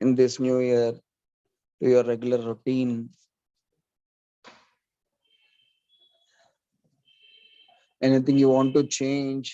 in this new year to your regular routine? Anything you want to change?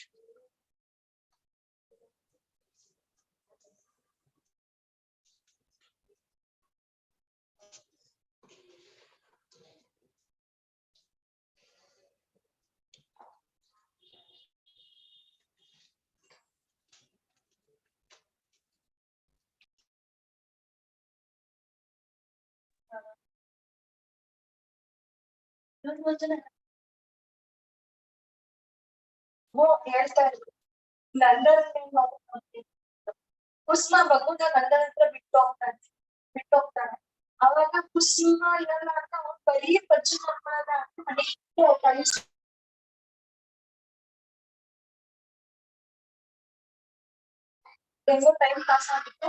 ಕುಸುಮ ಮಗುನ ಗಂಡನ ಹತ್ರ ಬಿಟ್ಟು ಹೋಗ್ತಾನೆ. ಅವಾಗ ಕುಸುಮ ಇರಲ್ಲ ಅಂತ ಅವ್ನು ಬರೀ ಪಚ್ಚು ಮಾಡ್ಕೊಳ್ಳೋದ ಟೈಮ್ ಪಾಸ್ ಆಗಿತ್ತು.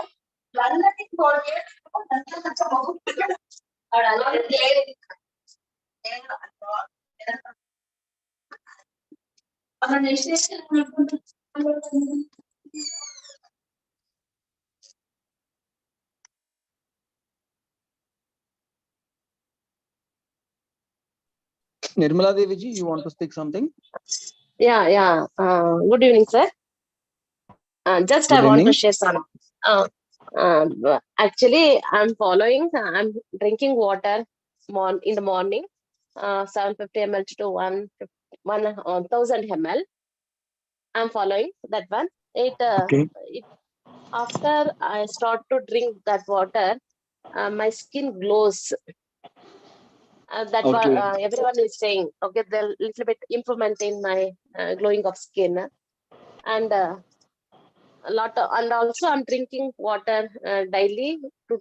ನನ್ನಕ್ಕೆ ನನ್ನ ಮಗು ಅವನ ಎಷ್ಟೆಷ್ಟು ಮಾಡ್ಕೊಂಡು Nirmala Devi ji, you want to speak something? Yeah. Good evening, sir. Just Good I want evening. to share some. Actually, I'm drinking water in the morning, 750 ml to 1000 ml. I'm following that one. Okay. After I start to drink that water, my skin glows. That's what everyone is saying. Okay, there's a little bit improvement in my glowing of skin, and and also I'm drinking water daily, 3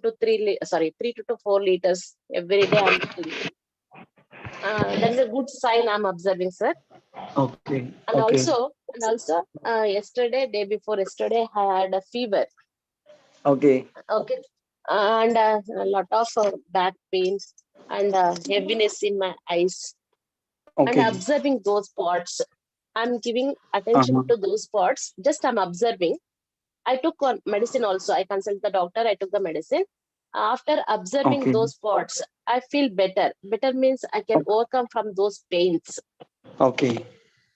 to 4 liters every day. I'm drinking. That is a good sign I'm observing, sir. Okay. And also, day before yesterday, I had a fever. Okay. And a lot of back pain and heaviness in my eyes. And observing those spots, I'm giving attention to those spots. Just I'm observing. I took medicine also. I consulted the doctor. I took the medicine. After observing those spots, I feel better. Better means I can overcome from those pains. Okay.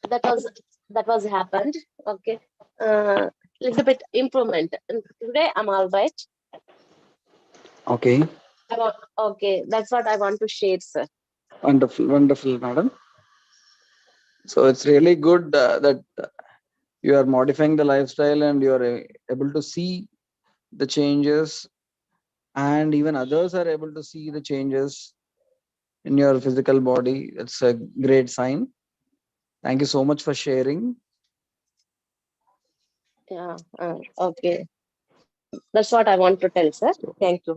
That was happened. Okay. Little bit improvement. And today I'm all right. Okay. Okay. That's what I want to share, sir. Wonderful, madam. So it's really good that you are modifying the lifestyle and you are able to see the changes, and even others are able to see the changes in your physical body. It's a great sign. Thank you so much for sharing. Yeah. Okay. That's what I want to tell, sir. Thank you.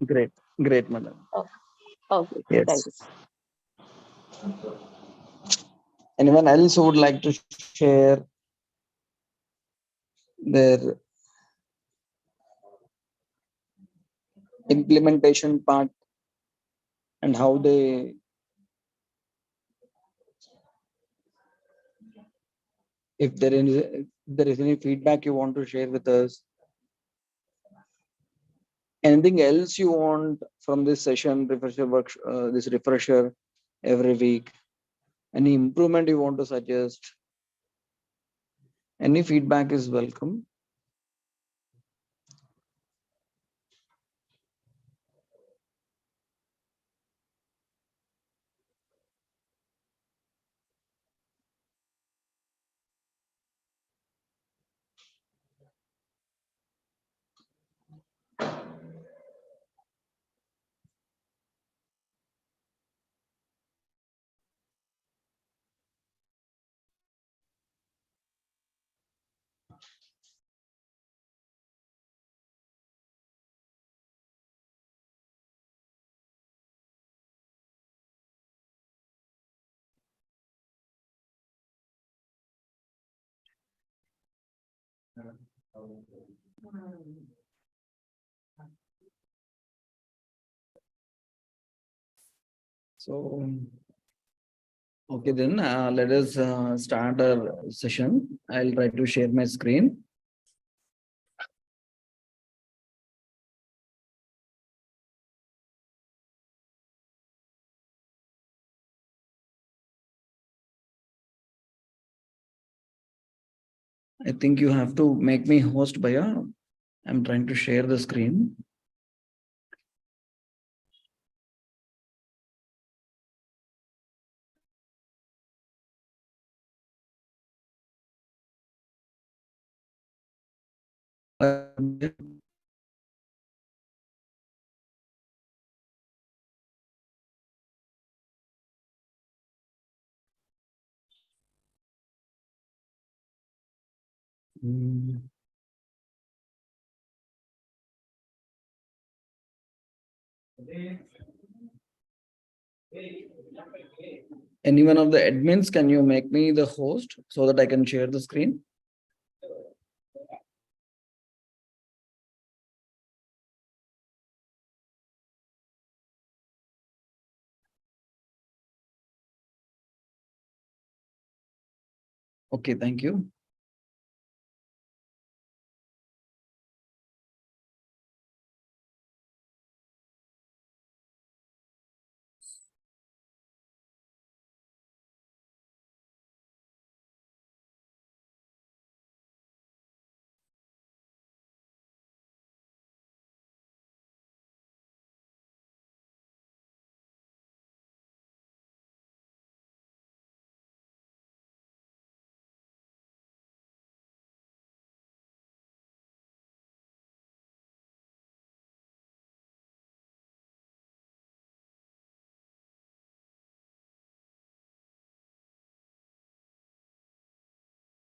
Great, madam. Okay. Yes. Thank you. Anyone else who would like to share their implementation part and how they if there is any feedback you want to share with us? Anything else you want from this session, this refresher every week? Any improvement you want to suggest? Any feedback is welcome. So, okay, then let us start our session. I'll try to share my screen. I think you have to make me host, Baya. I'm trying to share the screen. Any one of the admins, can you make me the host so that I can share the screen? Okay, thank you.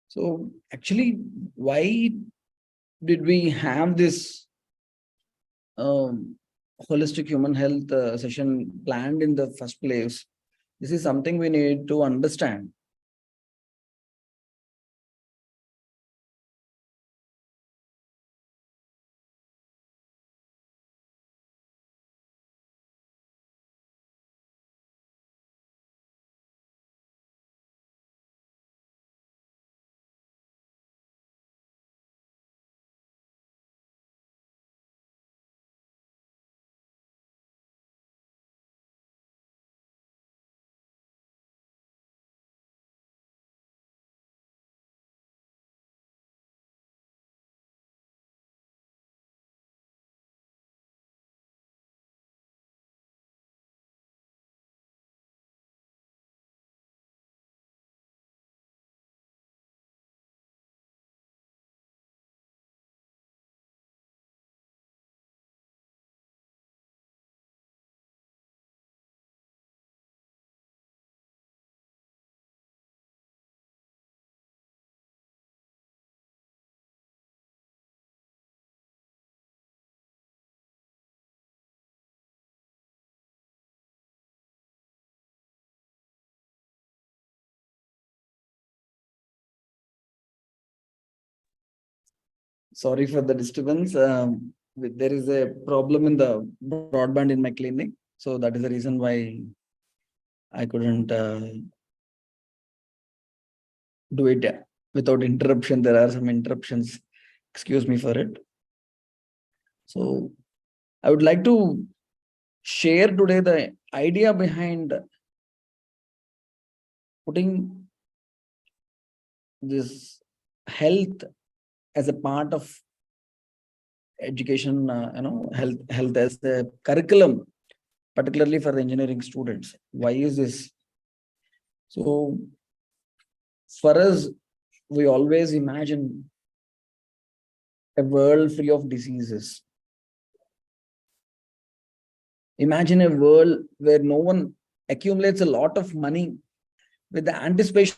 So actually, why did we have this holistic human health session planned in the first place? This is something we need to understand. Sorry for the disturbance. There is a problem in the broadband in my clinic. So that is the reason why I couldn't do it without interruption. There are some interruptions. Excuse me for it. So I would like to share today the idea behind putting this health as a part of education, health as a curriculum, particularly for the engineering students. Why is this? So for us, we always imagine a world free of diseases. Imagine a world where no one accumulates a lot of money with the anticipation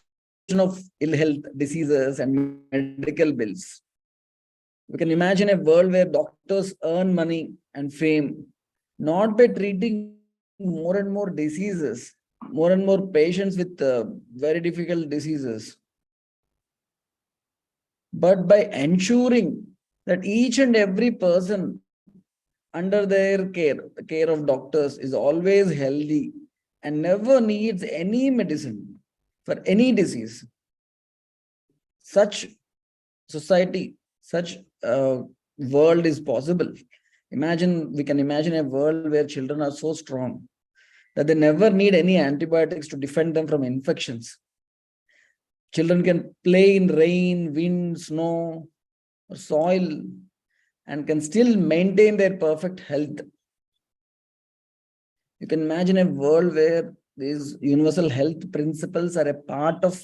of ill health, diseases, and medical bills. We can imagine a world where doctors earn money and fame not by treating more and more diseases, more and more patients with very difficult diseases, but by ensuring that each and every person under their care, the care of doctors, is always healthy and never needs any medicine for any disease. Such society, such world is possible. We can imagine a world where children are so strong that they never need any antibiotics to defend them from infections. Children can play in rain, wind, snow, or soil and can still maintain their perfect health. You can imagine a world where these universal health principles are a part of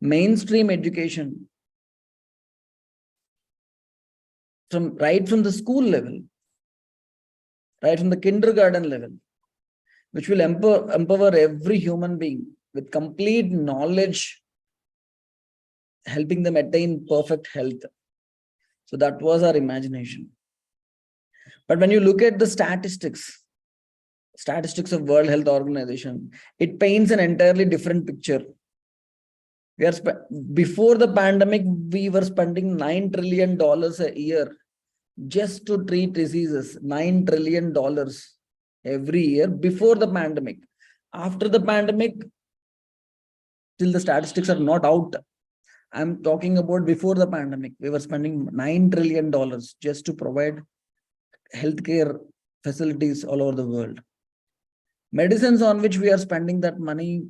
mainstream education right from the school level, right from the kindergarten level, which will empower every human being with complete knowledge, helping them attain perfect health. So that was our imagination. But when you look at the statistics of World Health Organization, it paints an entirely different picture. Before the pandemic, we were spending $9 trillion a year just to treat diseases. $9 trillion every year before the pandemic. After the pandemic, till the statistics are not out, I'm talking about before the pandemic, we were spending $9 trillion just to provide healthcare facilities all over the world. Medicines on which we are spending that money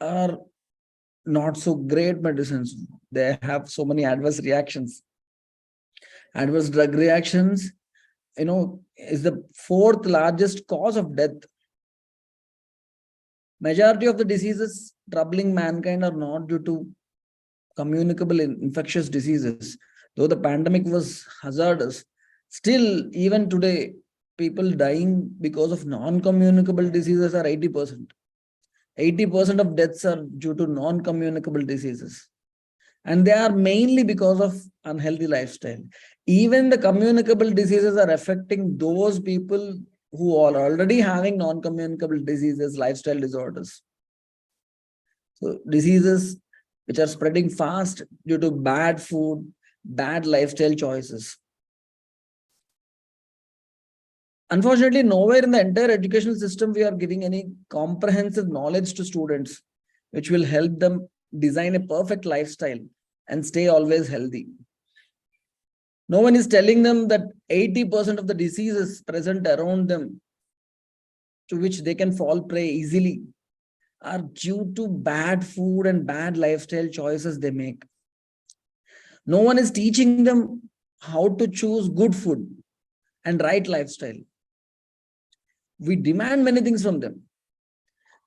are not so great medicines. They have so many adverse reactions. Adverse drug reactions, is the fourth largest cause of death. Majority of the diseases troubling mankind are not due to communicable infectious diseases. Though the pandemic was hazardous, still, even today, people dying because of non-communicable diseases are 80%. 80% of deaths are due to non-communicable diseases. And they are mainly because of unhealthy lifestyle. Even the communicable diseases are affecting those people who are already having non-communicable diseases, lifestyle disorders. So diseases which are spreading fast due to bad food, bad lifestyle choices. Unfortunately, nowhere in the entire educational system we are giving any comprehensive knowledge to students, which will help them design a perfect lifestyle and stay always healthy. No one is telling them that 80% of the diseases present around them, to which they can fall prey easily, are due to bad food and bad lifestyle choices they make. No one is teaching them how to choose good food and right lifestyle. We demand many things from them.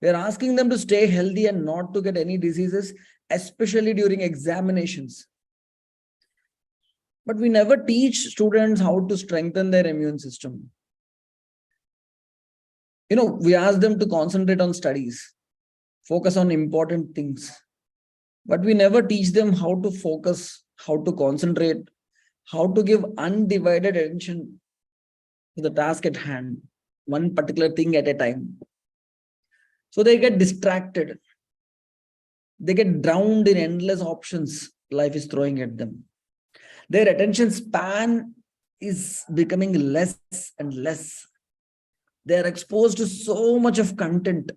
We are asking them to stay healthy and not to get any diseases, especially during examinations. But we never teach students how to strengthen their immune system. We ask them to concentrate on studies, focus on important things. But we never teach them how to focus, how to concentrate, how to give undivided attention to the task at hand, one particular thing at a time. So they get distracted. They get drowned in endless options life is throwing at them. Their attention span is becoming less and less. They are exposed to so much of content.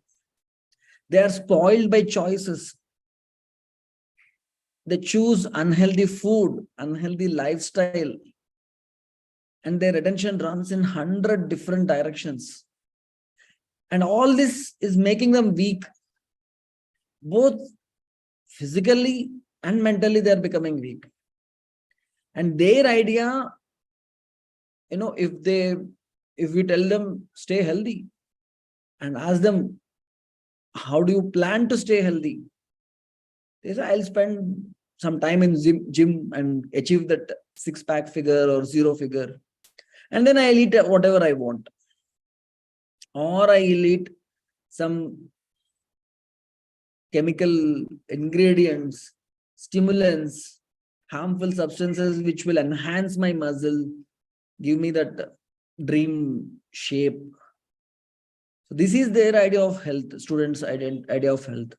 They are spoiled by choices. They choose unhealthy food, unhealthy lifestyle, and their attention runs in 100 different directions. And all this is making them weak. Both physically and mentally, they are becoming weak. And their idea, if we tell them stay healthy and ask them, how do you plan to stay healthy? They say, I'll spend some time in gym and achieve that 6-pack figure or 0 figure. And then I'll eat whatever I want. Or I'll eat some chemical ingredients, stimulants, harmful substances which will enhance my muscle, give me that dream shape. So this is their idea of health, students' idea of health.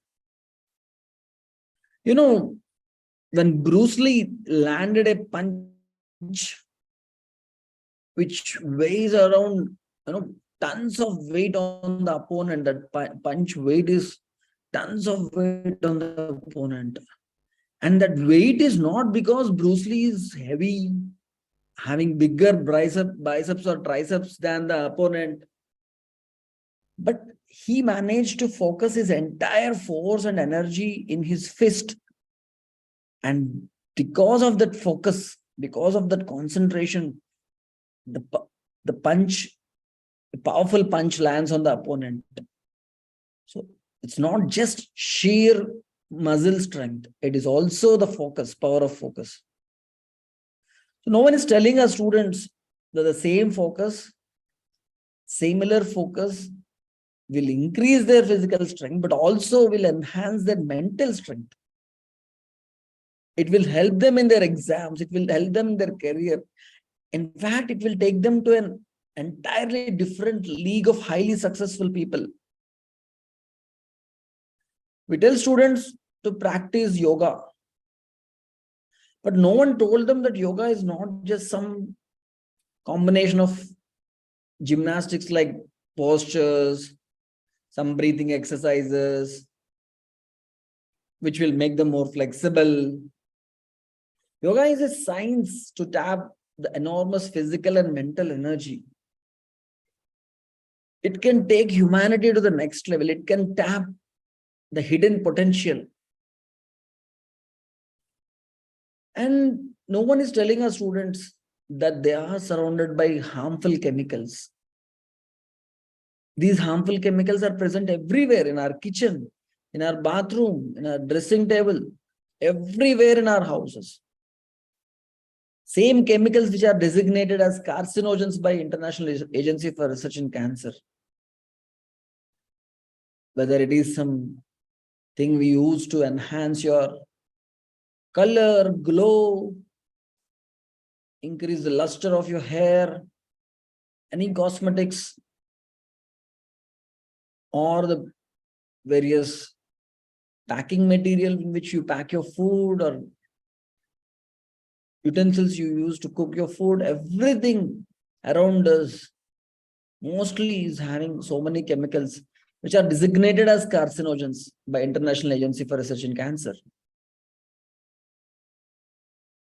When Bruce Lee landed a punch which weighs around, tons of weight on the opponent, that punch weight is tons of weight on the opponent. And that weight is not because Bruce Lee is heavy, having bigger biceps or triceps than the opponent. But he managed to focus his entire force and energy in his fist. And because of that focus, because of that concentration, the powerful punch lands on the opponent. So it's not just sheer muscle strength, it is also the focus, power of focus. So no one is telling our students that the same focus, similar focus will increase their physical strength, but also will enhance their mental strength. It will help them in their exams, it will help them in their career. In fact, it will take them to an entirely different league of highly successful people. We tell students to practice yoga, but no one told them that yoga is not just some combination of gymnastics like postures, some breathing exercises, which will make them more flexible. Yoga is a science to tap the enormous physical and mental energy. It can take humanity to the next level. It can tap the hidden potential. And no one is telling our students that they are surrounded by harmful chemicals. These harmful chemicals are present everywhere, in our kitchen, in our bathroom, in our dressing table, everywhere in our houses. Same chemicals which are designated as carcinogens by International Agency for Research in Cancer. Whether it is some thing we use to enhance your color, glow, increase the luster of your hair, any cosmetics, or the various packing material in which you pack your food, or utensils you use to cook your food, everything around us mostly is having so many chemicals which are designated as carcinogens by International Agency for Research in Cancer.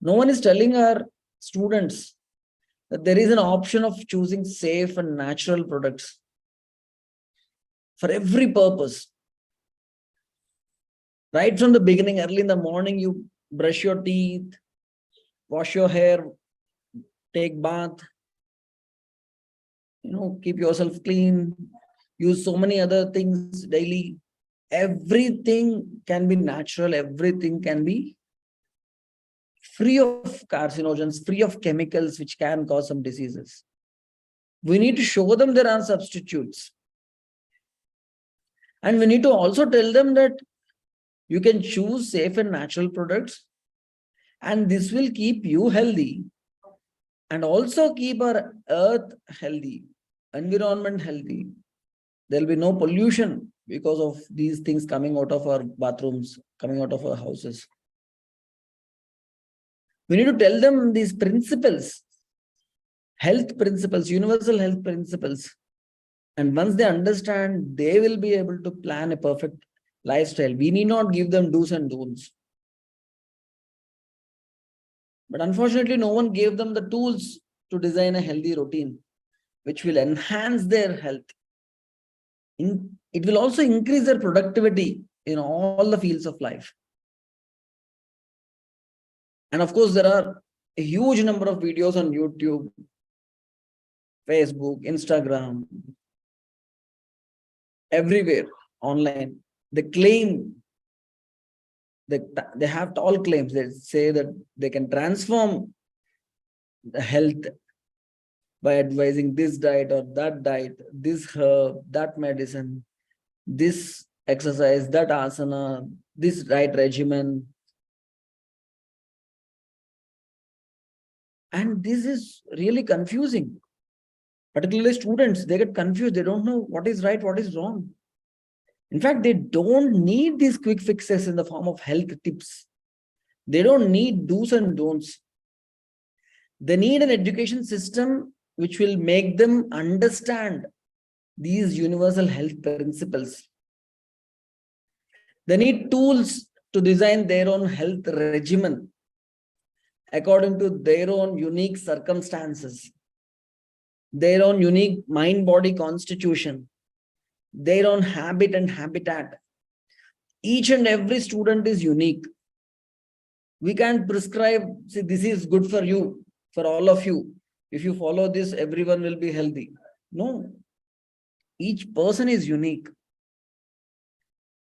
No one is telling our students that there is an option of choosing safe and natural products for every purpose. Right from the beginning, early in the morning, you brush your teeth, wash your hair, take bath, keep yourself clean, use so many other things daily. Everything can be natural, everything can be free of carcinogens, free of chemicals which can cause some diseases. We need to show them there are substitutes. And we need to also tell them that you can choose safe and natural products, and this will keep you healthy and also keep our earth healthy, environment healthy. There will be no pollution because of these things coming out of our bathrooms, coming out of our houses. We need to tell them these principles, health principles, universal health principles. And once they understand, they will be able to plan a perfect lifestyle. We need not give them do's and don'ts. But unfortunately, no one gave them the tools to design a healthy routine, which will enhance their health. It will also increase their productivity in all the fields of life. And of course, there are a huge number of videos on YouTube, Facebook, Instagram, everywhere online. They claim that they have tall claims. They say that they can transform the health by advising this diet or that diet, this herb, that medicine, this exercise, that asana, this diet regimen. And this is really confusing. Particularly students, they get confused. They don't know what is right, what is wrong. In fact, they don't need these quick fixes in the form of health tips. They don't need do's and don'ts. They need an education system which will make them understand these universal health principles. They need tools to design their own health regimen according to their own unique circumstances, their own unique mind-body constitution, their own habit and habitat. Each and every student is unique. We can't prescribe, say, this is good for you, for all of you. If you follow this, everyone will be healthy. No, each person is unique.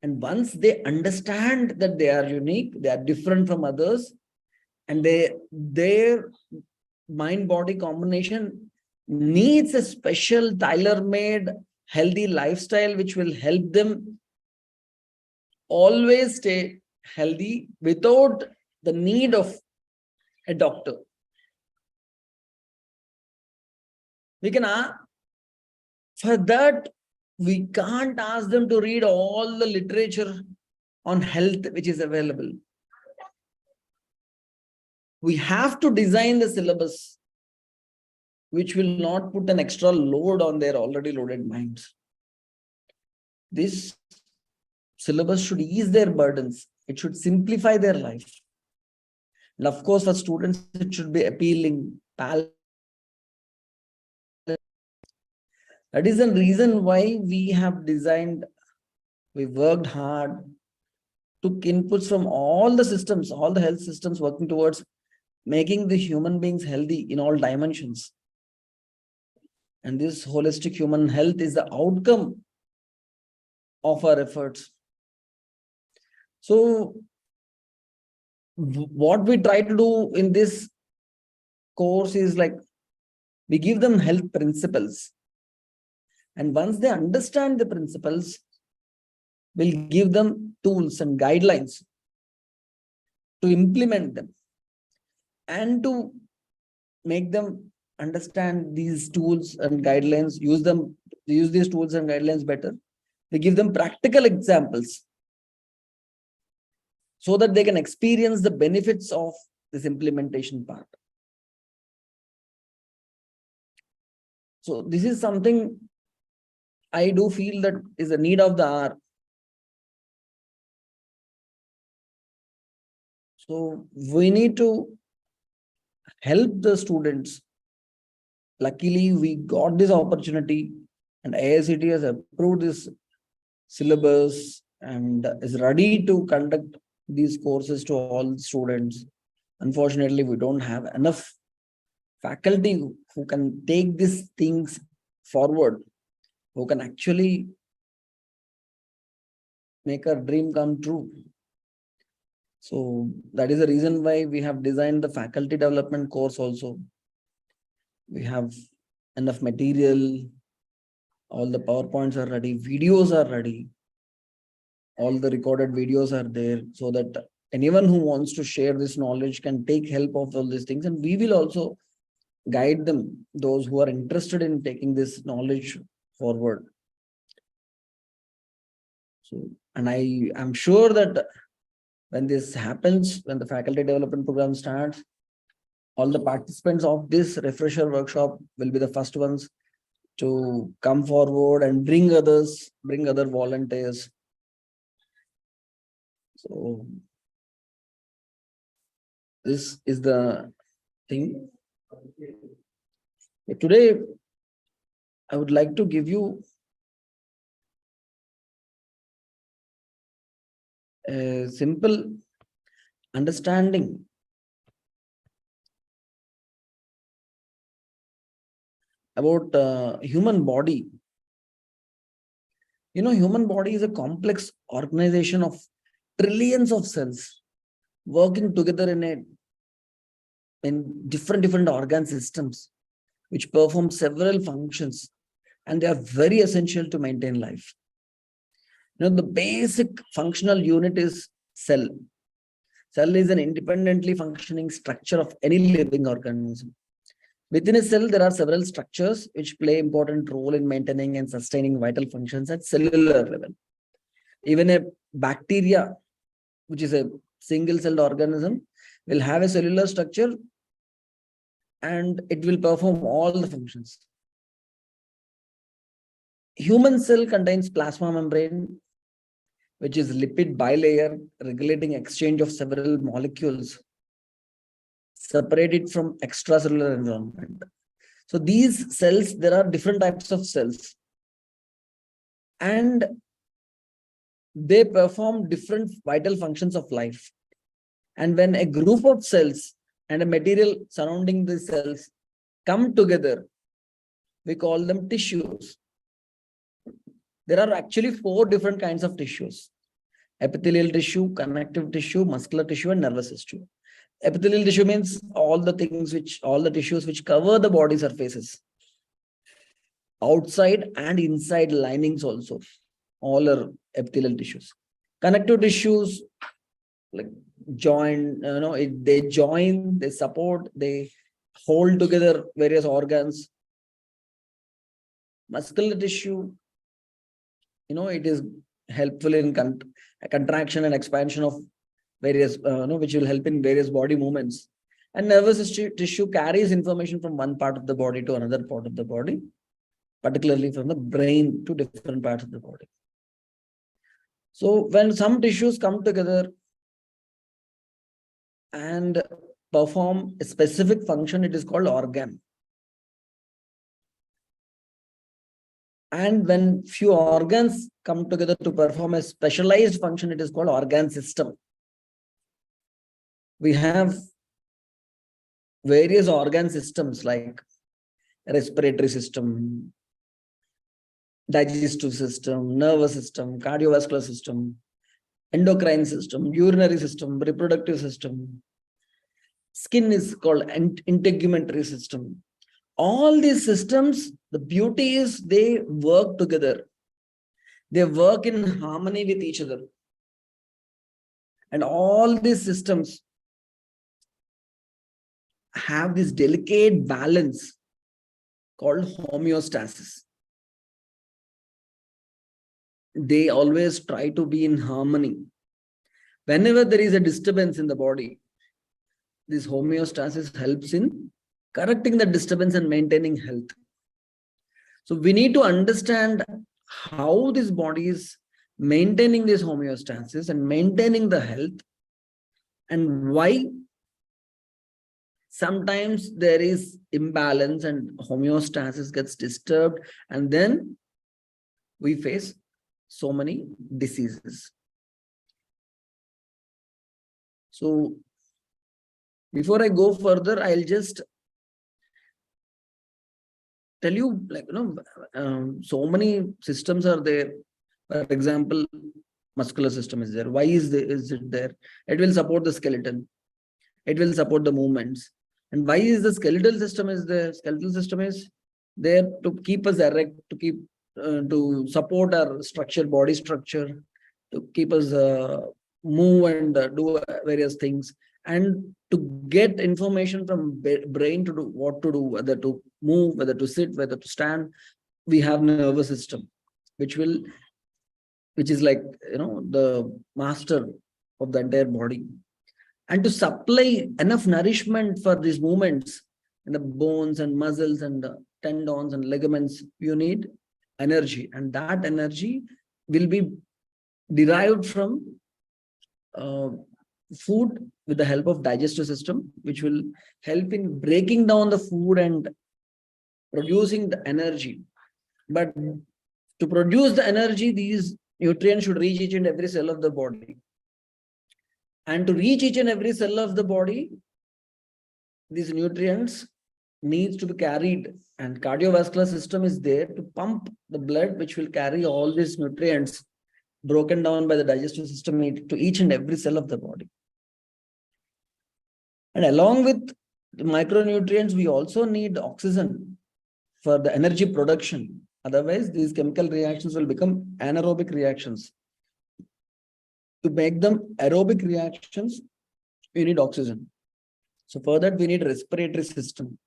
And once they understand that they are unique, they are different from others, and their mind-body combination needs a special tailor-made healthy lifestyle which will help them always stay healthy without the need of a doctor. We can for that, we can't ask them to read all the literature on health which is available. We have to design the syllabus which will not put an extra load on their already loaded minds. This syllabus should ease their burdens. It should simplify their life. And of course, for students, it should be appealing. That is the reason why we have designed, we worked hard, took inputs from all the systems, all the health systems working towards making the human beings healthy in all dimensions. And this holistic human health is the outcome of our efforts. So what we try to do in this course is like, we give them health principles. And once they understand the principles, we'll give them tools and guidelines to implement them and to make them understand these tools and guidelines, use these tools and guidelines better. We give them practical examples so that they can experience the benefits of this implementation part. So this is something I do feel that is a need of the hour. So we need to help the students. Luckily, we got this opportunity and AICTE has approved this syllabus and is ready to conduct these courses to all students. Unfortunately, we don't have enough faculty who can take these things forward, who can actually make our dream come true. So that is the reason why we have designed the faculty development course also. We have enough material, all the PowerPoints are ready, videos are ready, all the recorded videos are there, so that anyone who wants to share this knowledge can take help of all these things. And we will also guide them, those who are interested in taking this knowledge forward. So, and I am sure that when this happens, when the faculty development program starts, all the participants of this refresher workshop will be the first ones to come forward and bring other volunteers. So this is the thing. Today, I would like to give you a simple understanding about human body. You know, human body is a complex organization of trillions of cells working together in different organ systems, which perform several functions, and they are very essential to maintain life. You know, the basic functional unit is cell. Cell is an independently functioning structure of any living organism. Within a cell, there are several structures which play important role in maintaining and sustaining vital functions at cellular level. Even a bacteria, which is a single-celled organism, will have a cellular structure and it will perform all the functions. Human cell contains plasma membrane, which is lipid bilayer regulating exchange of several molecules separated from extracellular environment. So these cells, there are different types of cells. and they perform different vital functions of life. And when a group of cells and a material surrounding the cells come together, we call them tissues. There are actually 4 different kinds of tissues: epithelial tissue, connective tissue, muscular tissue, and nervous tissue. Epithelial tissue means all the tissues which cover the body surfaces, outside and inside linings also. All are epithelial tissues. Connective tissues, like they join, they support, they hold together various organs. Muscular tissue, it is helpful in contraction and expansion of various, which will help in various body movements. And nervous tissue carries information from one part of the body to another part of the body, particularly from the brain to different parts of the body. So when some tissues come together and perform a specific function, it is called organ. And when few organs come together to perform a specialized function, it is called organ system. We have various organ systems like respiratory system, digestive system, nervous system, cardiovascular system, endocrine system, urinary system, reproductive system. Skin is called integumentary system. All these systems, the beauty is they work together. They work in harmony with each other. And all these systems have this delicate balance called homeostasis. They always try to be in harmony. Whenever there is a disturbance in the body, this homeostasis helps in correcting the disturbance and maintaining health. So we need to understand how this body is maintaining this homeostasis and maintaining the health, and why sometimes there is imbalance and homeostasis gets disturbed, and then we face so many diseases. So before I go further, I'll just tell you, so many systems are there. For example, muscular system is there. Why is it there? It will support the skeleton. It will support the movements. And why is the skeletal system is there? Skeletal system is there to keep us erect, to support our structure, body structure, to keep us move and do various things, and to get information from brain to do what to do, whether to move, whether to sit, whether to stand. We have nervous system, which is like the master of the entire body. And to supply enough nourishment for these movements in the bones and muscles and the tendons and ligaments, you need energy, and that energy will be derived from food with the help of digestive system, which will help in breaking down the food and producing the energy. But to produce the energy, these nutrients should reach each and every cell of the body. And to reach each and every cell of the body, these nutrients needs to be carried, and cardiovascular system is there to pump the blood, which will carry all these nutrients broken down by the digestive system to each and every cell of the body. And along with the micronutrients, we also need oxygen for the energy production. Otherwise, these chemical reactions will become anaerobic reactions. To make them aerobic reactions, we need oxygen. So for that, we need respiratory system.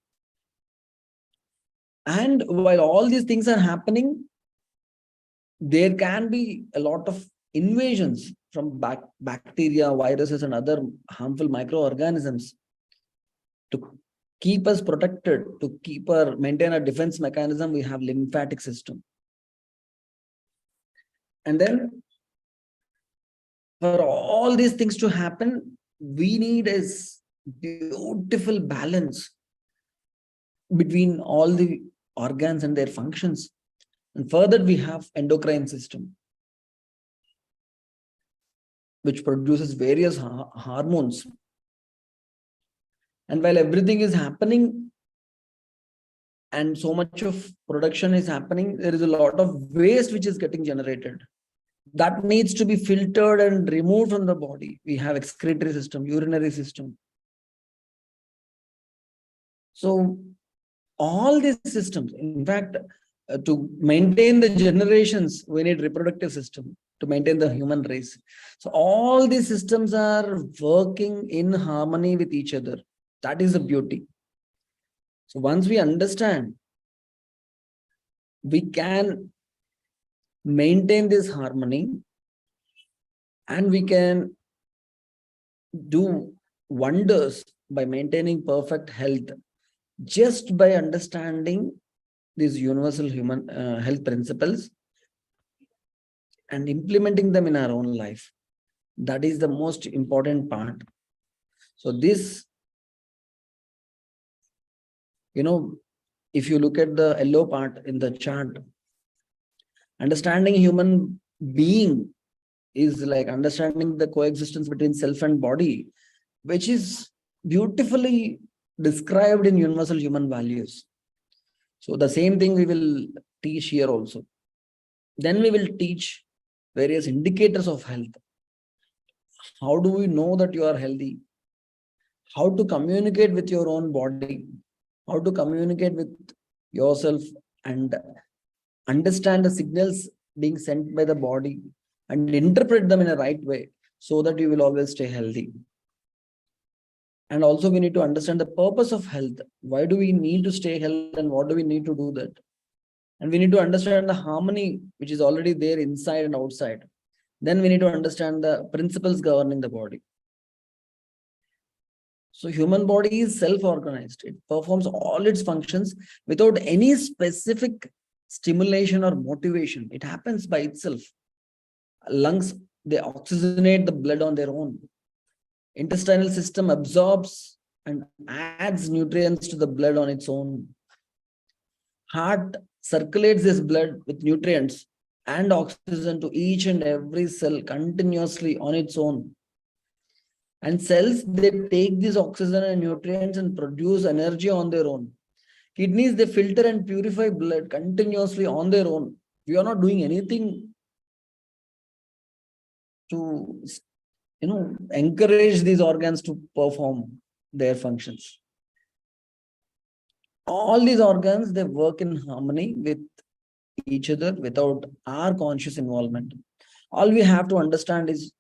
And while all these things are happening, there can be a lot of invasions from bacteria, viruses, and other harmful microorganisms. To keep us protected, to maintain a defense mechanism, we have lymphatic system. And then for all these things to happen, we need a beautiful balance between all the organs and their functions. And further, we have endocrine system, which produces various hormones. And while everything is happening and so much of production is happening, there is a lot of waste which is getting generated. That needs to be filtered and removed from the body. We have excretory system, urinary system. So all these systems, in fact, to maintain the generations, we need reproductive system to maintain the human race. So all these systems are working in harmony with each other. That is the beauty. So once we understand, we can maintain this harmony and we can do wonders by maintaining perfect health just by understanding these universal human health principles and implementing them in our own life. That is the most important part. So this, if you look at the yellow part in the chart, understanding human being is like understanding the coexistence between self and body, which is beautifully described in universal human values. So the same thing we will teach here also. Then we will teach various indicators of health. How do we know that you are healthy? How to communicate with your own body? How to communicate with yourself and understand the signals being sent by the body and interpret them in a right way so that you will always stay healthy. And also we need to understand the purpose of health. Why do we need to stay healthy and what do we need to do that? And we need to understand the harmony which is already there inside and outside. Then we need to understand the principles governing the body. So human body is self-organized. It performs all its functions without any specific stimulation or motivation. It happens by itself. Lungs, they oxygenate the blood on their own. Intestinal system absorbs and adds nutrients to the blood on its own. Heart circulates this blood with nutrients and oxygen to each and every cell continuously on its own. And cells, they take this oxygen and nutrients and produce energy on their own. Kidneys, they filter and purify blood continuously on their own. We are not doing anything to encourage these organs to perform their functions. All these organs, they work in harmony with each other without our conscious involvement. All we have to understand is,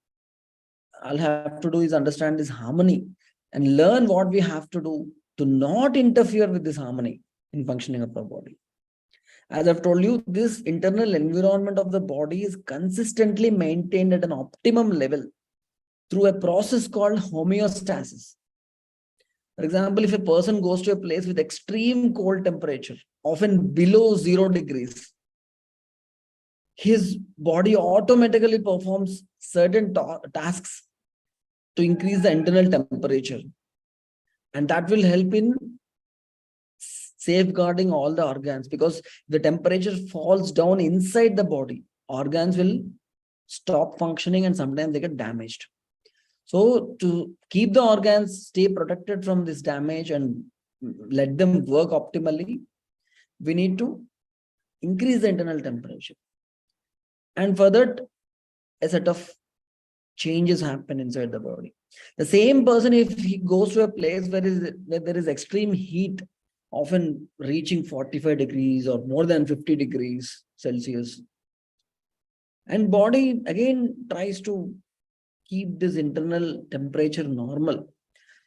understand this harmony and learn what we have to do to not interfere with this harmony in functioning of our body. As I've told you, this internal environment of the body is consistently maintained at an optimum level through a process called homeostasis. For example, if a person goes to a place with extreme cold temperature, often below 0 degrees, his body automatically performs certain tasks to increase the internal temperature. And that will help in safeguarding all the organs, because the temperature falls down inside the body, organs will stop functioning and sometimes they get damaged. So to keep the organs stay protected from this damage and let them work optimally, we need to increase the internal temperature. And for that, a set of changes happen inside the body. The same person, if he goes to a place where there is extreme heat, often reaching 45 degrees or more than 50 degrees Celsius, and body again tries to keep this internal temperature normal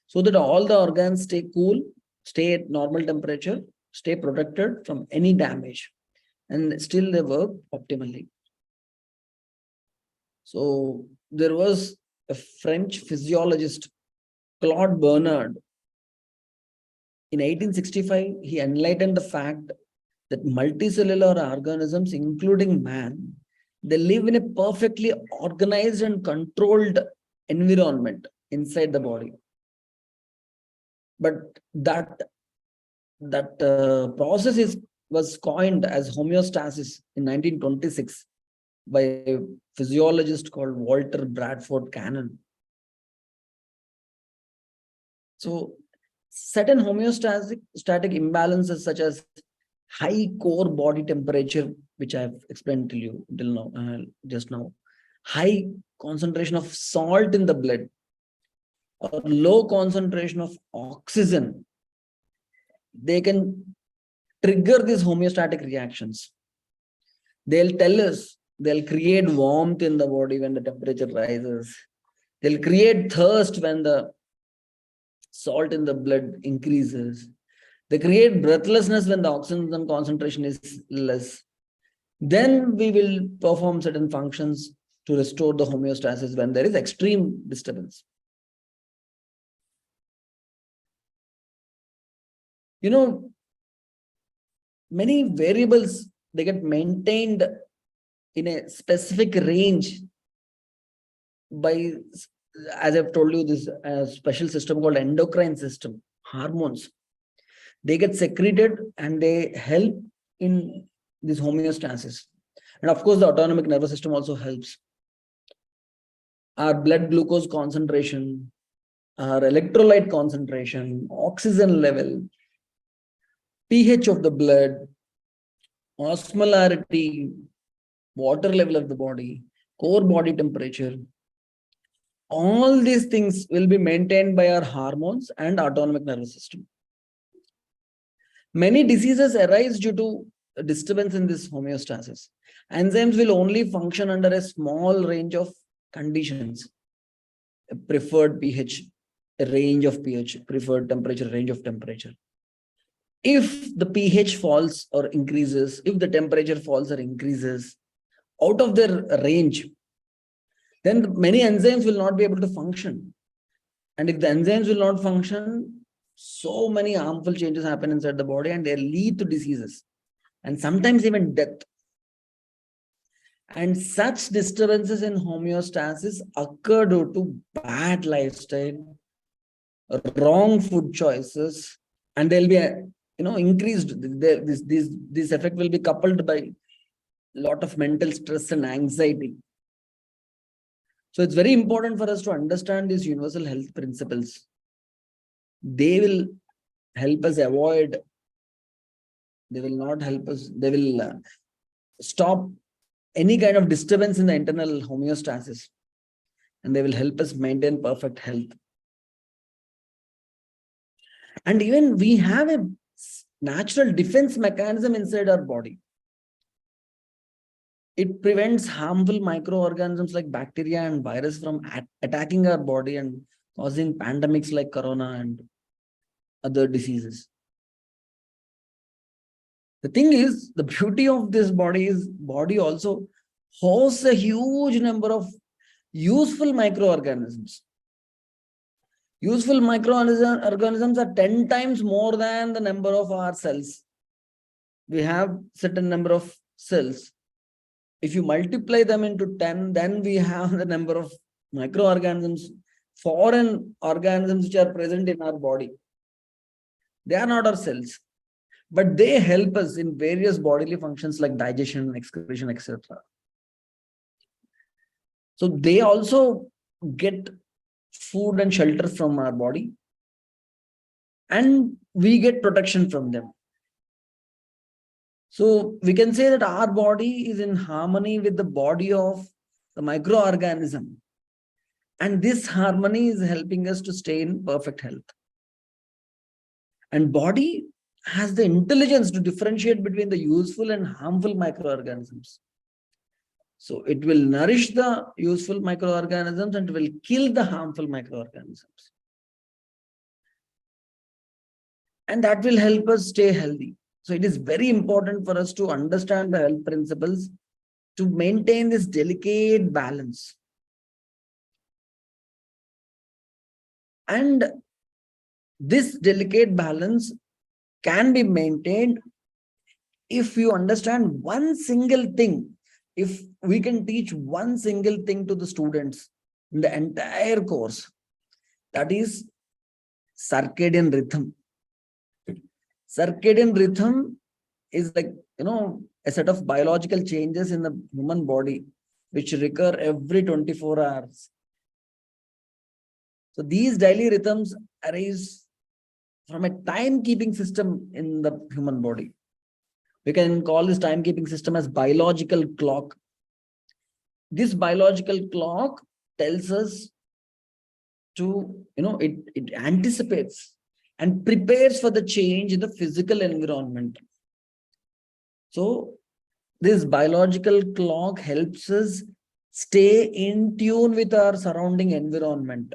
so that all the organs stay cool, stay at normal temperature, stay protected from any damage, and still they work optimally. So there was a French physiologist, Claude Bernard. In 1865, he enlightened the fact that multicellular organisms, including man, they live in a perfectly organized and controlled environment inside the body. But that process is was coined as homeostasis in 1926 by a physiologist called Walter Bradford Cannon. So certain homeostatic imbalances such as high core body temperature, which I have explained to you till now, just now, high concentration of salt in the blood, or low concentration of oxygen, they can trigger these homeostatic reactions. They'll tell us, they'll create warmth in the body when the temperature rises. They'll create thirst when the salt in the blood increases. They create breathlessness when the oxygen concentration is less. Then we will perform certain functions to restore the homeostasis when there is extreme disturbance. You know, many variables, they get maintained in a specific range by, as I've told you, this special system called endocrine system, hormones. They get secreted and they help in this homeostasis. And of course, the autonomic nervous system also helps. Our blood glucose concentration, our electrolyte concentration, oxygen level, pH of the blood, osmolarity, water level of the body, core body temperature, all these things will be maintained by our hormones and autonomic nervous system. Many diseases arise due to a disturbance in this homeostasis. Enzymes will only function under a small range of conditions. A preferred pH, a range of pH, preferred temperature, range of temperature. If the pH falls or increases, if the temperature falls or increases out of their range, then many enzymes will not be able to function. And if the enzymes will not function, so many harmful changes happen inside the body and they lead to diseases and sometimes even death. And such disturbances in homeostasis occur due to bad lifestyle, wrong food choices, and they'll be increased. This effect will be coupled by a lot of mental stress and anxiety. So it's very important for us to understand these universal health principles. They will help us avoid, they will not help us, they will stop any kind of disturbance in the internal homeostasis, and they will help us maintain perfect health. And even we have a natural defense mechanism inside our body. It prevents harmful microorganisms like bacteria and virus from attacking our body and causing pandemics like corona and other diseases. The thing is, the beauty of this body is body also hosts a huge number of useful microorganisms. Useful microorganisms are 10 times more than the number of our cells. We have certain number of cells. If you multiply them into 10, then we have the number of microorganisms, foreign organisms which are present in our body. They are not our cells, but they help us in various bodily functions like digestion, excretion, etc. So they also get food and shelter from our body, and we get protection from them. So we can say that our body is in harmony with the body of the microorganism. And this harmony is helping us to stay in perfect health. And body has the intelligence to differentiate between the useful and harmful microorganisms. So it will nourish the useful microorganisms and will kill the harmful microorganisms. And that will help us stay healthy. So it is very important for us to understand the health principles to maintain this delicate balance. And this delicate balance can be maintained if you understand one single thing. If we can teach one single thing to the students in the entire course, that is circadian rhythm. Circadian rhythm is like, a set of biological changes in the human body which recur every 24 hours. So these daily rhythms arise from a timekeeping system in the human body. We can call this timekeeping system as biological clock. This biological clock tells us to, it anticipates and prepares for the change in the physical environment. So this biological clock helps us stay in tune with our surrounding environment.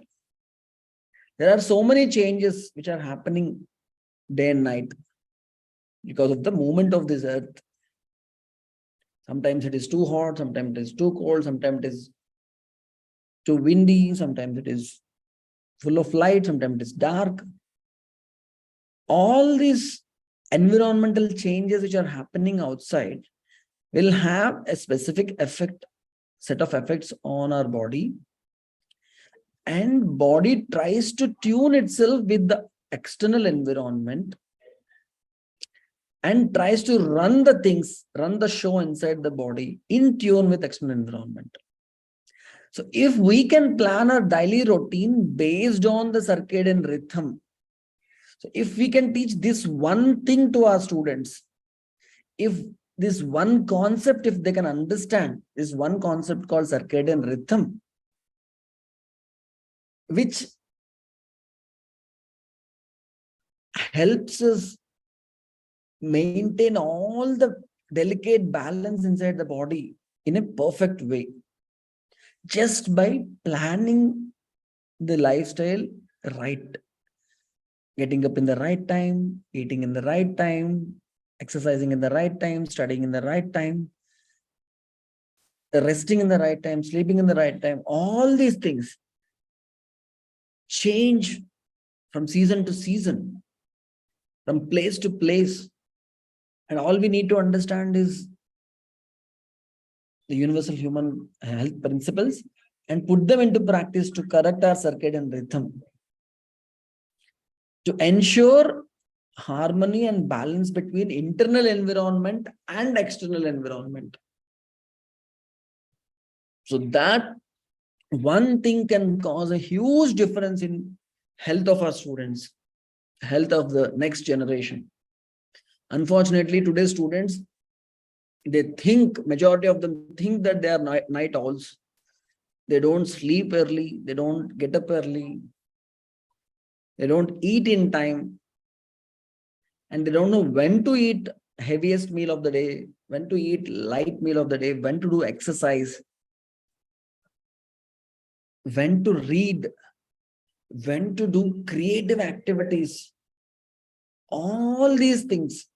There are so many changes which are happening day and night because of the movement of this earth. Sometimes it is too hot, sometimes it is too cold, sometimes it is too windy, sometimes it is full of light, sometimes it is dark. All these environmental changes which are happening outside will have a specific set of effects on our body, and body tries to tune itself with the external environment and tries to run the show inside the body in tune with external environment. So if we can plan our daily routine based on the circadian rhythm, so if we can teach this one thing to our students, if this one concept, if they can understand this one concept called circadian rhythm, which helps us maintain all the delicate balance inside the body in a perfect way, just by planning the lifestyle right. Getting up in the right time, eating in the right time, exercising in the right time, studying in the right time, resting in the right time, sleeping in the right time. All these things change from season to season, from place to place. And all we need to understand is the universal human health principles and put them into practice to correct our circadian rhythm, to ensure harmony and balance between internal environment and external environment. So that one thing can cause a huge difference in health of our students, health of the next generation. Unfortunately, today's students, majority of them think that they are night owls. They don't sleep early, they don't get up early, they don't eat in time, and they don't know when to eat heaviest meal of the day, when to eat light meal of the day, when to do exercise, when to read, when to do creative activities. All these things,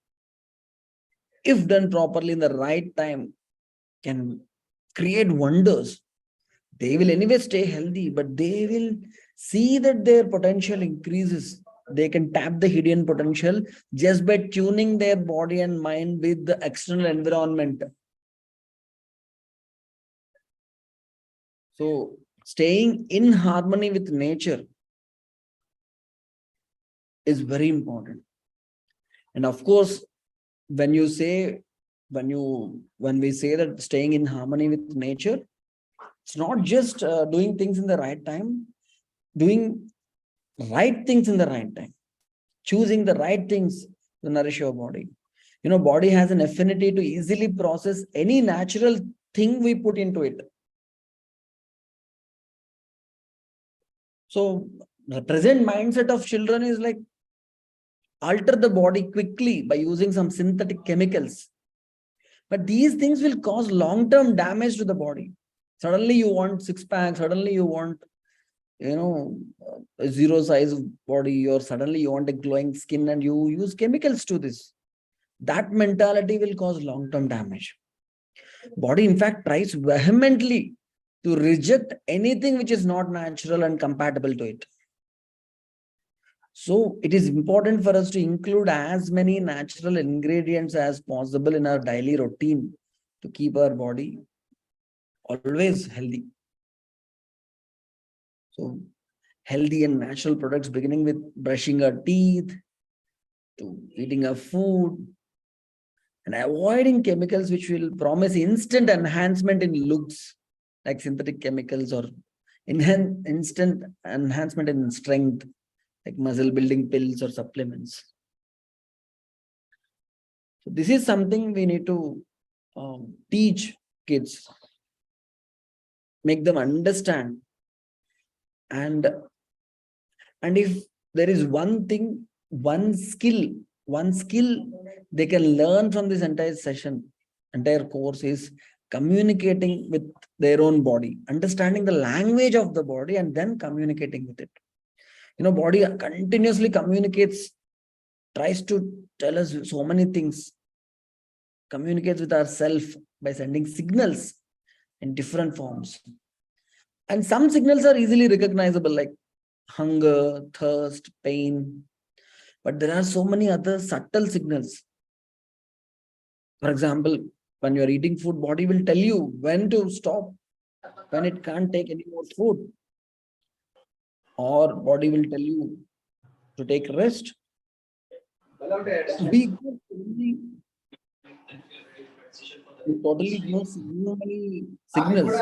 if done properly in the right time, can create wonders. They will anyway stay healthy, but they will see that their potential increases. They can tap the hidden potential just by tuning their body and mind with the external environment. So staying in harmony with nature is very important. And of course, when we say that staying in harmony with nature, it's not just doing things in the right time, doing right things in the right time, choosing the right things to nourish your body. Body has an affinity to easily process any natural thing we put into it. So the present mindset of children is like alter the body quickly by using some synthetic chemicals. But these things will cause long-term damage to the body. Suddenly you want six-pack, suddenly you want, a zero size body, or suddenly you want a glowing skin and you use chemicals to this. That mentality will cause long-term damage. Body, in fact, tries vehemently to reject anything which is not natural and compatible to it. So it is important for us to include as many natural ingredients as possible in our daily routine to keep our body always healthy. So healthy and natural products, beginning with brushing our teeth, to eating our food, and avoiding chemicals which will promise instant enhancement in looks, like synthetic chemicals, or instant enhancement in strength, like muscle building pills or supplements. So this is something we need to teach kids, make them understand. And if there is one thing, one skill they can learn from this entire session, entire course, is communicating with their own body, understanding the language of the body, and then communicating with it. Body continuously communicates, tries to tell us so many things, communicates with ourselves by sending signals in different forms. And some signals are easily recognizable, like hunger, thirst, pain. But there are so many other subtle signals. For example, when you're eating food, body will tell you when to stop, when it can't take any more food. Or body will tell you to take rest. Be good. You totally know so many signals.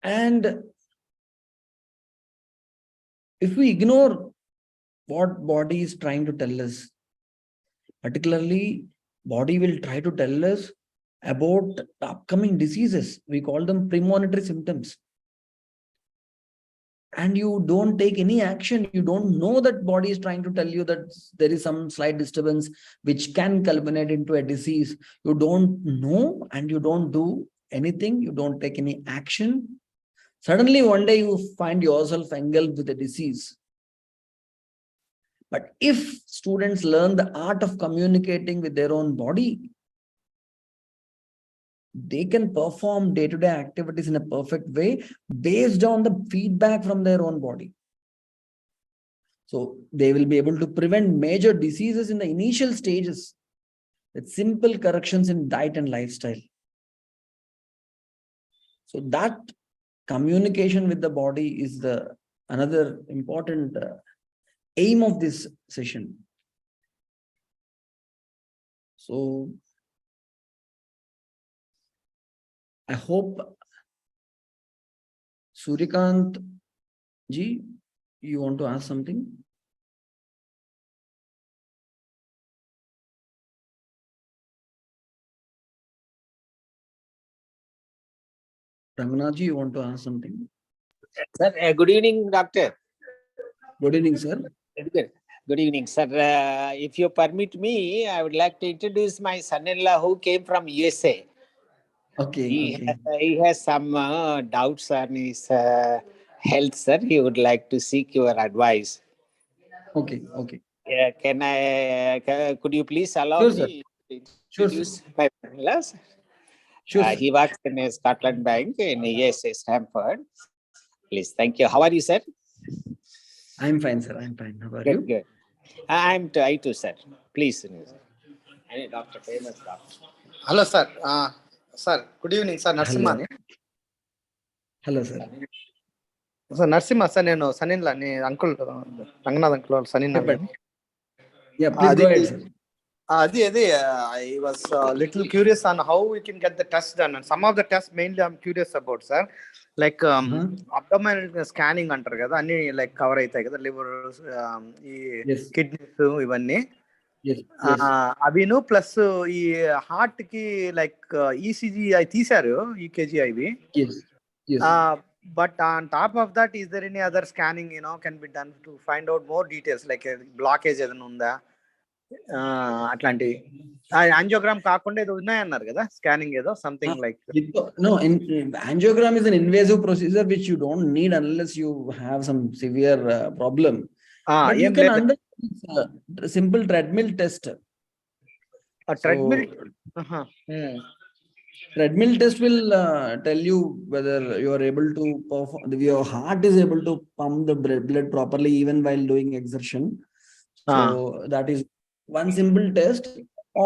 And if we ignore what body is trying to tell us, particularly body will try to tell us about the upcoming diseases. We call them premonitory symptoms. And you don't take any action. You don't know that body is trying to tell you that there is some slight disturbance which can culminate into a disease. You don't know, and you don't do anything. You don't take any action. Suddenly one day you find yourself engulfed with a disease. But if students learn the art of communicating with their own body, they can perform day-to-day activities in a perfect way based on the feedback from their own body. So they will be able to prevent major diseases in the initial stages with simple corrections in diet and lifestyle. So that communication with the body is another important aim of this session. So I hope, Suryakant ji, you want to ask something? Ranganath ji, you want to ask something? Sir, good evening, doctor. Good evening, sir. Good evening, sir. If you permit me, I would like to introduce my son-in-law who came from USA. Okay. He has some doubts on his health, sir. He would like to seek your advice. Okay. Could you please allow Sure, me sir. to introduce my son-in-law? Sure. He works in a Scotland Bank in USA, Stamford. Please, thank you. How are you, sir? I'm fine, sir. I'm fine. How are you? Good. I too, sir. Please. Dr. Famous doctor. Hello, sir. Sir, good evening, sir. Narsimha. Hello, sir. Sir, Narsimha, sir, nenu son-in-law ni uncle Ranganath uncle son-in-law. Yeah, please go ahead, sir. I was little curious on how we can get the test done, and some of the tests mainly I'm curious about, sir. Like abdominal scanning antaru kada, anni like cover aitayi kada, liver, kidneys ivanni. Yes. Avinu plus ఈ heart కి like ECG అవి తీశారు, EKG అవి. But on top of that is there any other scanning can be done to find out more details, like blockage ఏదైనా ఉందా అట్లాంటివి. Angiogram కాకుండా ఏదో ఉన్నాయన్నారు కదా స్కానింగ్, ఏదో something like. No, angiogram is an invasive procedure which you don't need unless you have some severe problem. But you can understand simple treadmill test. Treadmill? Treadmill test will tell you whether you are able to perform, your heart is able to pump the blood properly even while doing exertion. So that is one simple test.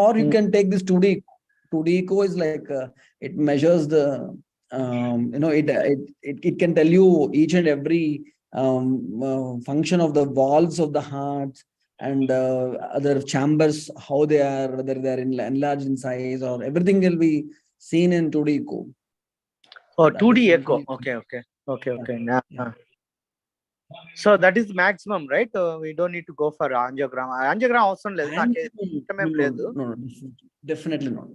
Or you can take this 2D. 2D echo is like it measures the it can tell you each and every function of the walls of the heart and other chambers, how they are, whether they are enlarged in size, or everything will be seen in 2D echo. Oh, That 2D is echo. really- Okay. Yeah. So that is maximum, right? We don't need to go for angiogram. Angiogram అవసరం లేదు, నాకు ఇష్టమేం లేదు. No, definitely not.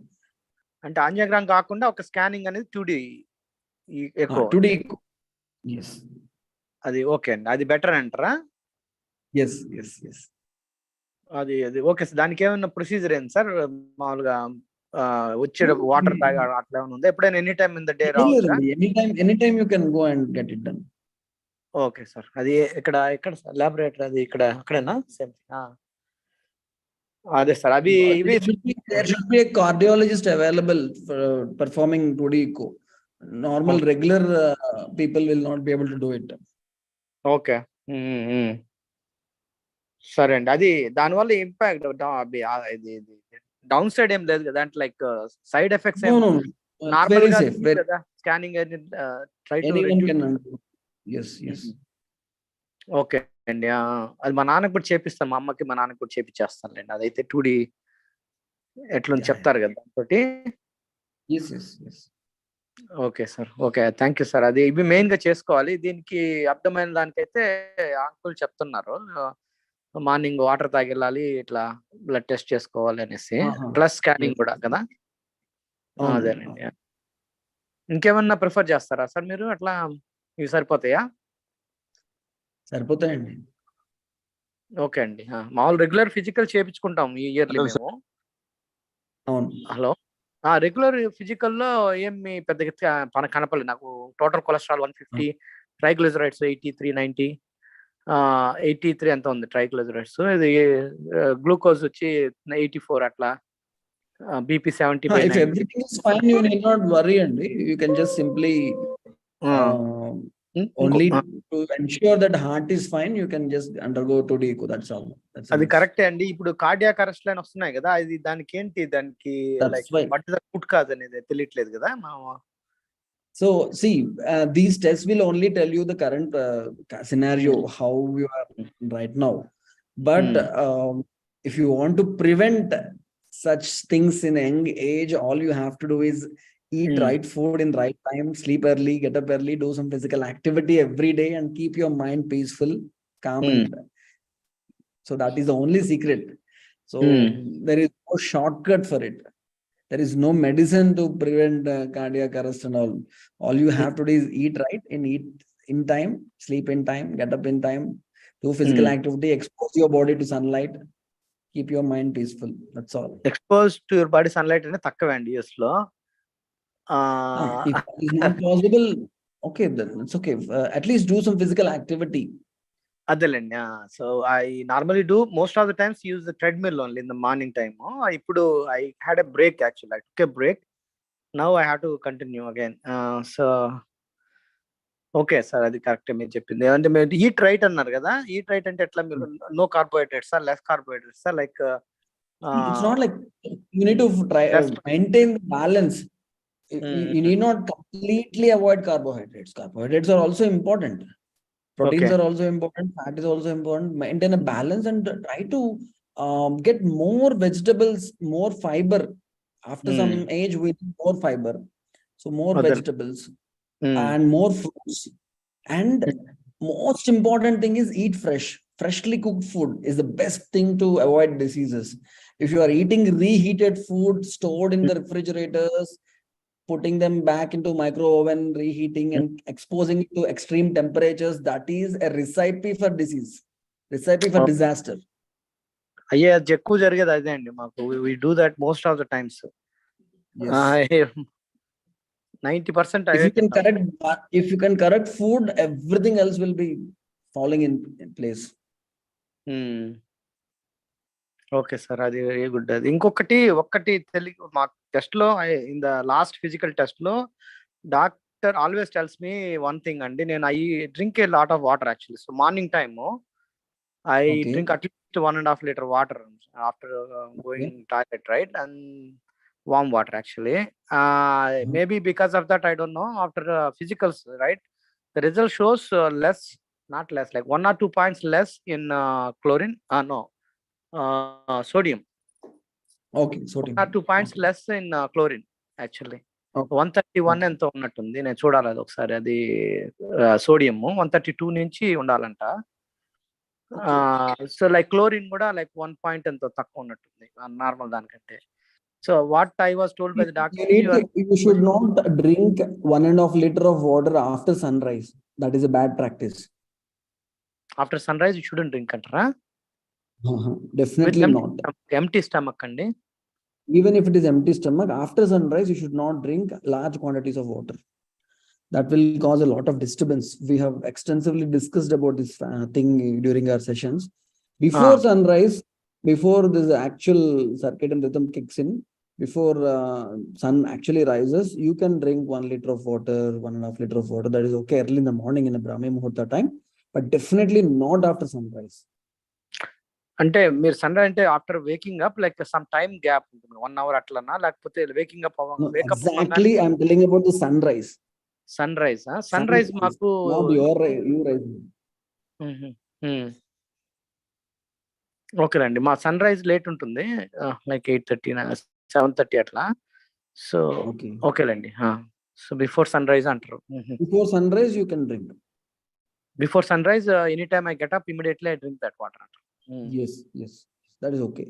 అంటే angiogram కాకుండా ఒక scanning అనేది 2D echo. 2D echo. Yes. అది okay అండి, అది బెటర్ అంటారా? Yes. అది ఓకే సార్. దానికి ఏమైనా ప్రొసీజర్ ఏంటి సార్? మామూలుగా వచ్చే వాటర్ తాగా అట్లా ఏమైనా ఉందా? ఎప్పుడైనా any time in the day రావచ్చా? Anytime you can go and get it done. Okay sir. అది ఎక్కడ సార్ ల్యాబొరేటరీ? అది అక్కడేనా? సేమ్. అదే సార్. అవి There should be a cardiologist available for performing 2D echo. Normal regular people will not be able to do it. Okay. సరే అండి. అది దానివల్ల impact down side ఏం లేదు కదా, అంటే లైక్ సైడ్ ఎఫెక్ట్స్ ఏం? No. నార్మల్ గా safe. కదా scanning try to Anyone reduce. can undo. Yes. Okay అండి. అది మా నాన్నకు కూడా చేపిస్తాను, మా అమ్మకి మా నాన్నకు కూడా చేపించేస్తానులేండి. అదైతే 2D ఎట్లా చెప్తారు కదా దాంతోటి. Yes. Okay sir. Okay, thank you sir. అది ఇవి మెయిన్ గా చేసుకోవాలి. దీనికి అర్థమైన దానికైతే అంకుల్ చెప్తున్నారు మార్నింగ్ వాటర్ తాగెళ్ళాలి, ఇట్లా బ్లడ్ టెస్ట్ చేసుకోవాలి అనేసి, ప్లస్ స్కానింగ్ కూడా కదా. అదేనండి. ఇంకేమన్నా ప్రిఫర్ చేస్తారా సార్ మీరు? అట్లా ఇవి సరిపోతాయా? సరిపోతాయండి. ఓకే అండి. మామూలు రెగ్యులర్ ఫిజికల్ చేయించుకుంటాం ఈ ఇయర్లీ మేము. అవును. హలో. రెగ్యులర్ ఫిజికల్ లో ఏమి పెద్దగా కనపడలేదు నాకు. టోటల్ కొలెస్ట్రాల్ 150, ట్రైగ్లిజరైడ్స్ 83, 90, 83 ఎంత ఉంది ట్రైగ్లిజరైడ్స్. ఇది గ్లూకోజ్ వచ్చి 84 అట్లా. BP 70/90. If everything is fine, you need not worry, and you can just simply only to ensure that heart is fine, you can just undergo 2D echo. That's all. అది కరెక్టే అండి. ఇప్పుడు cardiac arrest line వస్తున్నాయి కదా, అది దానికి ఏంటి, దానికి like what is the root cause అనేది తెలియట్లేదు కదా. So see, these tests will only tell you the current scenario, how you are right now. But if you want to prevent such things in young age, all you have to do is eat right food in right time, sleep early, get up early, do some physical activity every day, and keep your mind peaceful, calm. So that is the only secret. So there is no shortcut for it. There is no medicine to prevent cardiac arrest and all. All you have to do is eat right and eat in time, sleep in time, get up in time, do physical activity, expose your body to sunlight, keep your mind peaceful. That's all. Expose to your body sunlight ane takkave andi US lo. If it is not possible, okay, then it's okay. At least do some physical activity. అదేలేండి. So I normally do most of the times use the treadmill only in the morning time. ఇప్పుడు I had a break actually. I took a break. Now I have to continue again. So okay sir, అది కరెక్టే మీరు చెప్పింది. అంటే మీరు eat right అన్నారు కదా, eat right అంటే ఎట్లా? మీరు no carbohydrates, less carbohydrates, like it's not like you need to try maintain the balance. You need not completely avoid carbohydrates. Carbohydrates are also important. Proteins are also important. Fat is also important. Maintain a balance and try to get more vegetables, more fiber. After some age, we need more fiber. So more vegetables and more fruits. And most important thing is eat fresh. Freshly cooked food is the best thing to avoid diseases. If you are eating reheated food stored in the refrigerators, putting them back into micro oven, reheating and exposing it to extreme temperatures, that is a recipe for disease, recipe for disaster. అయ్యే అది ఎక్కువ జరిగేది అదే అండి మాకు. We do that most of the times. 90% if you can correct food, everything else will be falling in place. Okay sir, అది very good. అది ఒక్కటి తెలుగు మా టెస్ట్ లో, in the last physical test లో doctor always tells me one thing అండి. నేను I drink a lot of water actually. So morning time I drink at least 1.5 liter water after going toilet, right? And warm water actually. Maybe because of that, I don't know. After physicals, right? The result shows less, not less, like 1 or 2 points less in chlorine. No, sodium. Okay, 1 sodium. or 2 points Okay. less in chlorine actually. Okay. 131 Okay. ఎంతో ఉన్నట్టుంది, నేను చూడాలి అది ఒకసారి. అది sodium 132 నుంచి ఉండాలంట. So like chlorine కూడా లైక్ 1 పాయింట్ ఎంతో తక్కువ ఉన్నట్టుంది నార్మల్ దానికంటే. So what I was told by the doctor, You should not drink 1.5 liter of water after sunrise. That is a bad practice. After sunrise you shouldn't drink అంటారా? Definitely not. Empty stomach అండి. Even if it is empty stomach, after sunrise, you should not drink large quantities of water. That will cause a lot of disturbance. We have extensively discussed about this thing during our sessions. Before sunrise, before this actual circadian rhythm kicks in, before sun actually rises, you can drink 1 liter of water, 1.5 liter of water. That is okay early in the morning in a Brahmi Muhurta time, but definitely not after sunrise. అంటే మీరు sunrise అంటే after waking up, like some time gap ఉంటుంది, 1 hour అట్లనా, లేకపోతే waking up Exactly, I am telling about the sunrise. Sunrise. Sunrise మాకు not your rise. Okay అండి, మా sunrise late ఉంటుంది, లైక్ 8:30 7:30 అట్లా. So ఓకేలేండి. సో బిఫోర్ సన్ రైజ్ అంటారు. Before sunrise you can drink. Before sunrise, anytime I get up, immediately I drink that water. Yes, that is okay.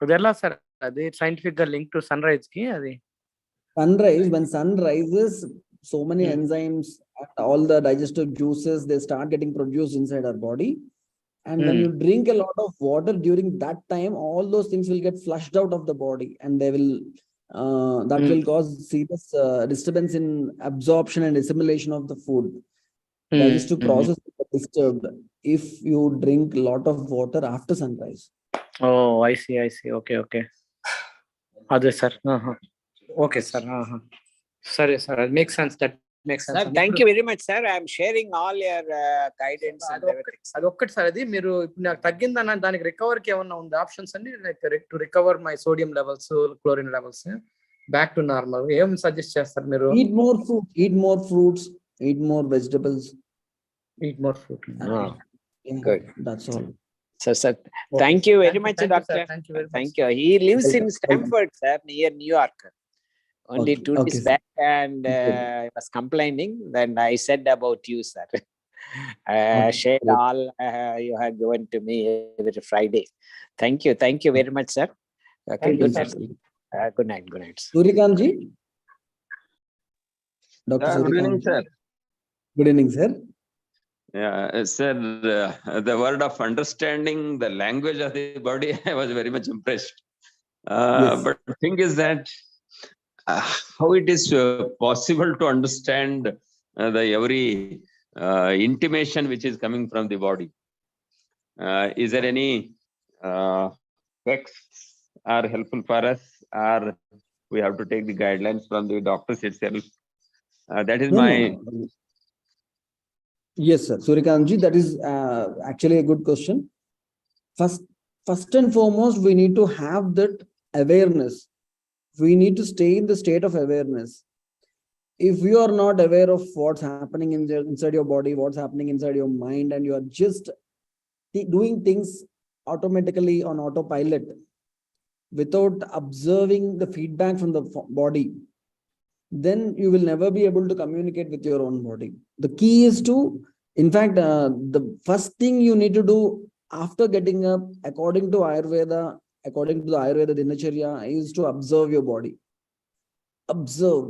అది ఎలా sir, అది scientific గా link to sun rise కి? అది sunrise, when sun rises, so many enzymes and all the digestive juices, they start getting produced inside our body, and when you drink a lot of water during that time, all those things will get flushed out of the body, and they will that will cause serious disturbance in absorption and assimilation of the food. Digestive process is disturbed if you drink a lot of water after sunrise. Oh, I see. Okay. Adhe sir. Okay sir. Sorry sir, it makes sense. That makes sense. Sir, thank you very much sir. I am sharing all your guidance and everything. అది ఒక్కటి sir, అది మీరు ఇప్పుడు నాకు తగ్గిందన్న దానికి recover కి ఏమన్నా ఉంది ఆప్షన్స్ అండి? Like to recover my sodium levels, chlorine levels back to normal, ఏం సజెస్ట్ చేస్తారు మీరు? Eat more fruits, eat more vegetables. Eat more fruit. Good. That's all. Sir, thank you very much, doctor. Thank you very much. Thank you. He lives in Stamford, sir, near New York. Only 2 days back, and I was complaining. Then I said about you, sir. Shared all you have given to me every Friday. Thank you very much, sir. Okay, good night. Good night. Surikantji. Dr. Good evening, sir. Good evening, sir. Yeah, sir, the word of understanding the language of the body, I was very much impressed. But the thing is that how it is possible to understand the every intimation which is coming from the body? Is there any texts are helpful for us, or we have to take the guidelines from the doctors itself? That is my... Yes, sir. Surikantji, that is actually a good question. First and foremost, we need to have that awareness. We need to stay in the state of awareness. If you are not aware of what's happening inside your body, what's happening inside your mind, and you are just doing things automatically on autopilot without observing the feedback from the body, then you will never be able to communicate with your own body. The key is to, in fact, the first thing you need to do after getting up, according to Ayurveda, according to the Ayurveda Dinacharya, is to observe your body. Observe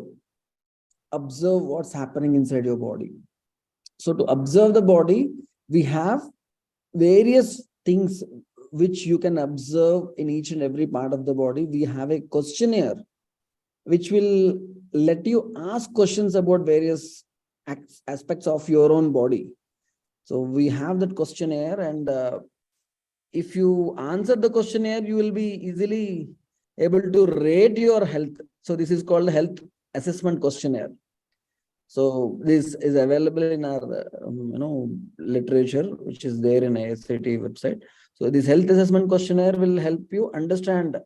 what's happening inside your body. So to observe the body, we have various things which you can observe in each and every part of the body. We have a questionnaire which will let you ask questions about various aspects of your own body. So we have that questionnaire, and if you answer the questionnaire, you will be easily able to rate your health. So this is called health assessment questionnaire. So this is available in our literature, which is there in AICTE website. So this health assessment questionnaire will help you understand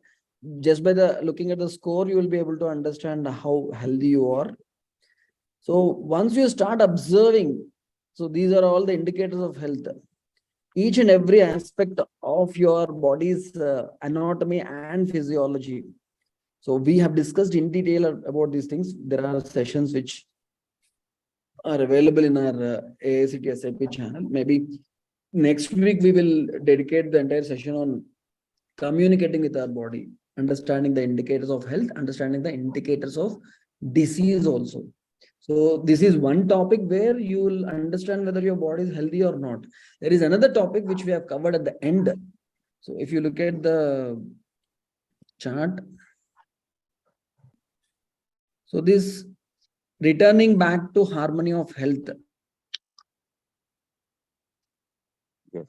just by the looking at the score, you will be able to understand how healthy you are. So once you start observing, so these are all the indicators of health. Each and every aspect of your body's anatomy and physiology. So we have discussed in detail about these things. There are sessions which are available in our AICTE-SIP channel. Maybe next week we will dedicate the entire session on communicating with our body, understanding the indicators of health, understanding the indicators of disease also. So this is one topic where you will understand whether your body is healthy or not. There is another topic which we have covered at the end. So if you look at the chart, so this returning back to harmony of health. Yes.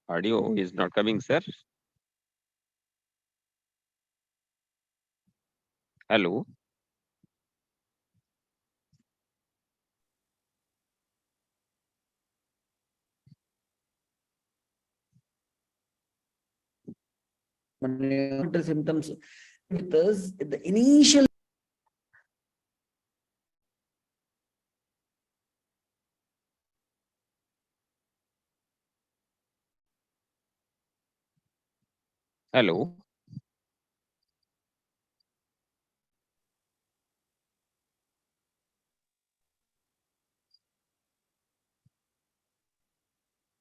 Audio is not coming, sir. Hello. Symptoms with us, the initial Hello.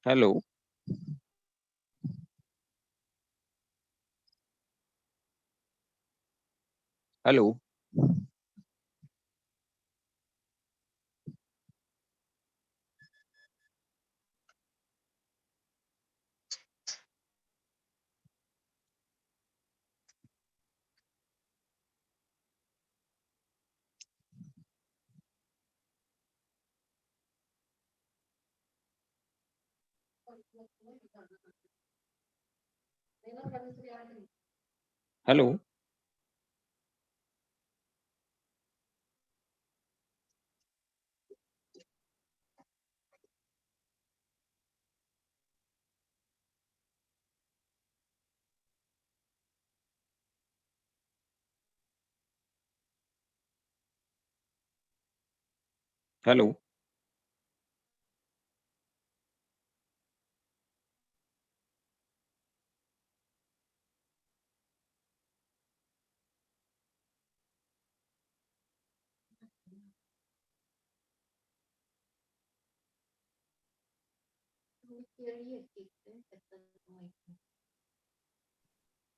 Hello. Hello. Hello. Hello.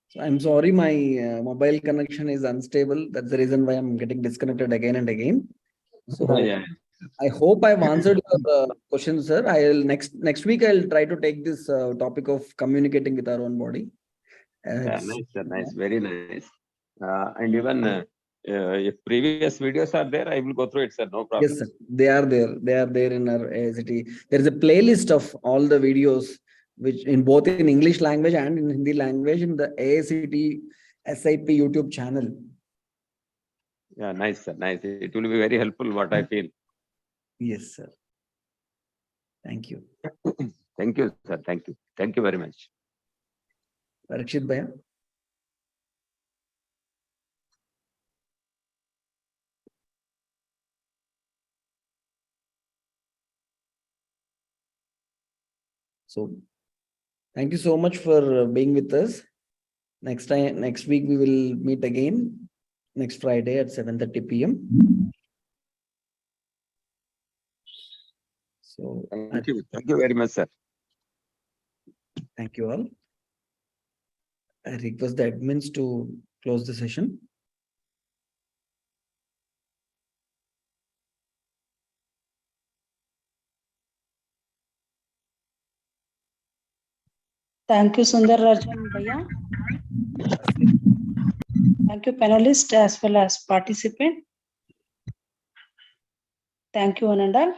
So I'm sorry, my mobile connection is unstable. That's the reason why I'm getting disconnected again and again. So Yeah. I hope I've answered your question, sir. I'll next week I'll try to take this topic of communicating with our own body. Yeah, nice, sir. Nice, very nice. And even if previous videos are there, I will go through it, sir. No problem. Yes, sir. They are there. They are there in our AICTE. There is a playlist of all the videos, which in both in English language and in Hindi language in the AICTE SIP YouTube channel. Yeah, nice, sir. Nice. It will be very helpful, what I feel. Yes, sir. Thank you. Thank you, sir. Thank you. Thank you very much. Parikshit Bhaiya. So thank you so much for being with us. Next week we will meet again next Friday at 7:30 p.m. So Thank you. Thank you very much, sir. Thank you all. I request the admins to close the session. Thank you, Sundar Rajan Bhaiya. Thank you, panelists as well as participant. Thank you, Ananda.